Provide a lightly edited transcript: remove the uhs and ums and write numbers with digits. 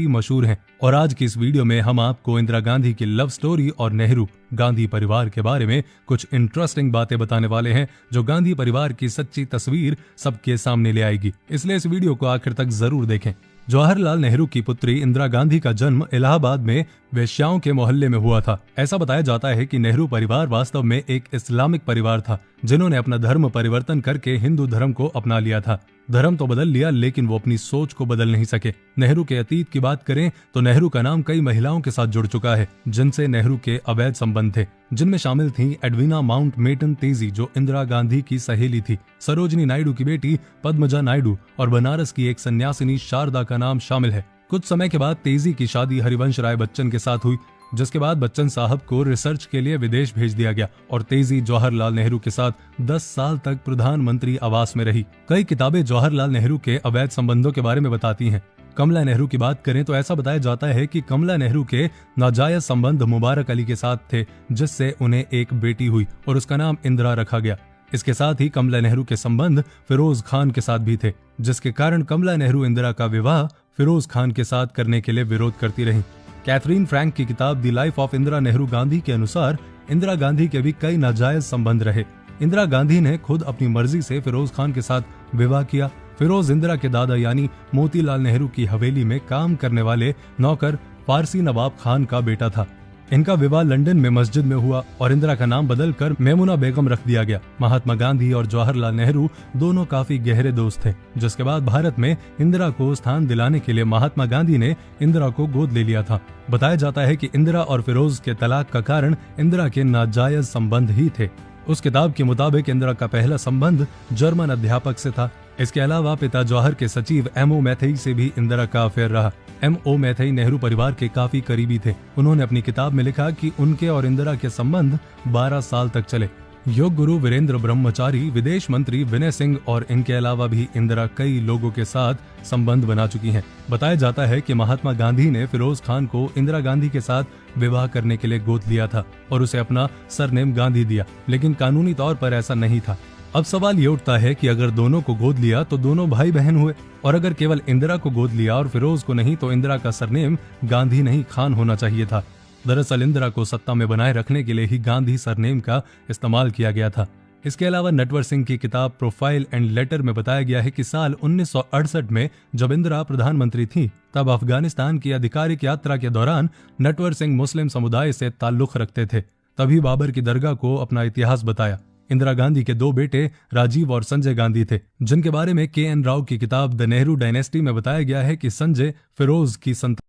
मशहूर हैं। और आज की इस वीडियो में हम आपको इंदिरा गांधी की लव स्टोरी और नेहरू गांधी परिवार के बारे में कुछ इंटरेस्टिंग बातें बताने वाले हैं, जो गांधी परिवार की सच्ची तस्वीर सबके सामने ले आएगी। इसलिए इस वीडियो को आखिर तक जरूर देखें। जवाहरलाल नेहरू की पुत्री इंदिरा गांधी का जन्म इलाहाबाद में वेश्याओं के मोहल्ले में हुआ था। ऐसा बताया जाता है कि नेहरू परिवार वास्तव में एक इस्लामिक परिवार था, जिन्होंने अपना धर्म परिवर्तन करके हिंदू धर्म को अपना लिया था। धर्म तो बदल लिया, लेकिन वो अपनी सोच को बदल नहीं सके। नेहरू के अतीत की बात करें तो नेहरू का नाम कई महिलाओं के साथ जुड़ चुका है, जिनसे नेहरू के अवैध संबंध थे, जिनमें शामिल थी एडवीना माउंटबेटन तेजी, जो इंदिरा गांधी की सहेली थी, सरोजिनी नायडू की बेटी पद्मजा नायडू और बनारस की एक सन्यासिनी शारदा का नाम शामिल है। कुछ समय के बाद तेजी की शादी हरिवंश राय बच्चन के साथ हुई, जिसके बाद बच्चन साहब को रिसर्च के लिए विदेश भेज दिया गया और तेजी जवाहरलाल नेहरू के साथ 10 साल तक प्रधानमंत्री आवास में रही। कई किताबें जवाहरलाल नेहरू के अवैध संबंधों के बारे में बताती हैं। कमला नेहरू की बात करें तो ऐसा बताया जाता है कि कमला नेहरू के नाजायज संबंध मुबारक अली के साथ थे, जिससे उन्हें एक बेटी हुई और उसका नाम इंदिरा रखा गया। इसके साथ ही कमला नेहरू के संबंध फिरोज खान के साथ भी थे, जिसके कारण कमला नेहरू इंदिरा का विवाह फिरोज खान के साथ करने के लिए विरोध करती रहीं। कैथरीन फ्रैंक की किताब the life of Indira Nehru Gandhi के अनुसार इंदिरा गांधी के भी कई नाजायज संबंध रहे। इंदिरा गांधी ने खुद अपनी मर्जी से फिरोज खान के साथ विवाह किया। फिरोज इंदिरा के दादा यानी मोतीलाल नेहरू की हवेली में काम करने वाले नौकर फारसी नवाब खान का बेटा था। इनका विवाह लंदन में मस्जिद में हुआ और इंदिरा का नाम बदलकर मेमुना बेगम रख दिया गया। महात्मा गांधी और जवाहरलाल नेहरू दोनों काफी गहरे दोस्त थे, जिसके बाद भारत में इंदिरा को स्थान दिलाने के लिए महात्मा गांधी ने इंदिरा को गोद ले लिया था। बताया जाता है कि इंदिरा और फिरोज के तलाक का कारण इंदिरा के नाजायज संबंध ही थे। उस किताब के मुताबिक इंदिरा का पहला संबंध जर्मन अध्यापक से था। इसके अलावा पिता जवाहर के सचिव M.O. मैथई से भी इंदिरा का अफेयर रहा। M.O. मैथई नेहरू परिवार के काफी करीबी थे। उन्होंने अपनी किताब में लिखा कि उनके और इंदिरा के संबंध 12 साल तक चले। योग गुरु वीरेंद्र ब्रह्मचारी, विदेश मंत्री विनय सिंह और इनके अलावा भी इंदिरा कई लोगों के साथ संबंध बना चुकी हैं। बताया जाता है कि महात्मा गांधी ने फिरोज खान को इंदिरा गांधी के साथ विवाह करने के लिए गोद लिया था और उसे अपना सरनेम गांधी दिया, लेकिन कानूनी तौर पर ऐसा नहीं था। अब सवाल ये उठता है कि अगर दोनों को गोद लिया तो दोनों भाई बहन हुए, और अगर केवल इंदिरा को गोद लिया और फिरोज को नहीं, तो इंदिरा का सरनेम गांधी नहीं खान होना चाहिए था। दरअसल इंदिरा को सत्ता में बनाए रखने के लिए ही गांधी सरनेम का इस्तेमाल किया गया था। इसके अलावा नटवर सिंह की किताब प्रोफाइल एंड लेटर में बताया गया है कि साल 1968 में जब इंदिरा प्रधानमंत्री थी, तब अफगानिस्तान की आधिकारिक यात्रा के दौरान नटवर सिंह मुस्लिम समुदाय से ताल्लुक रखते थे। तभी बाबर की दरगाह को अपना इतिहास बताया। इंदिरा गांधी के 2 बेटे राजीव और संजय गांधी थे, जिनके बारे में K.N. राव की किताब द नेहरू डायनेस्टी में बताया गया है कि संजय फिरोज की संतान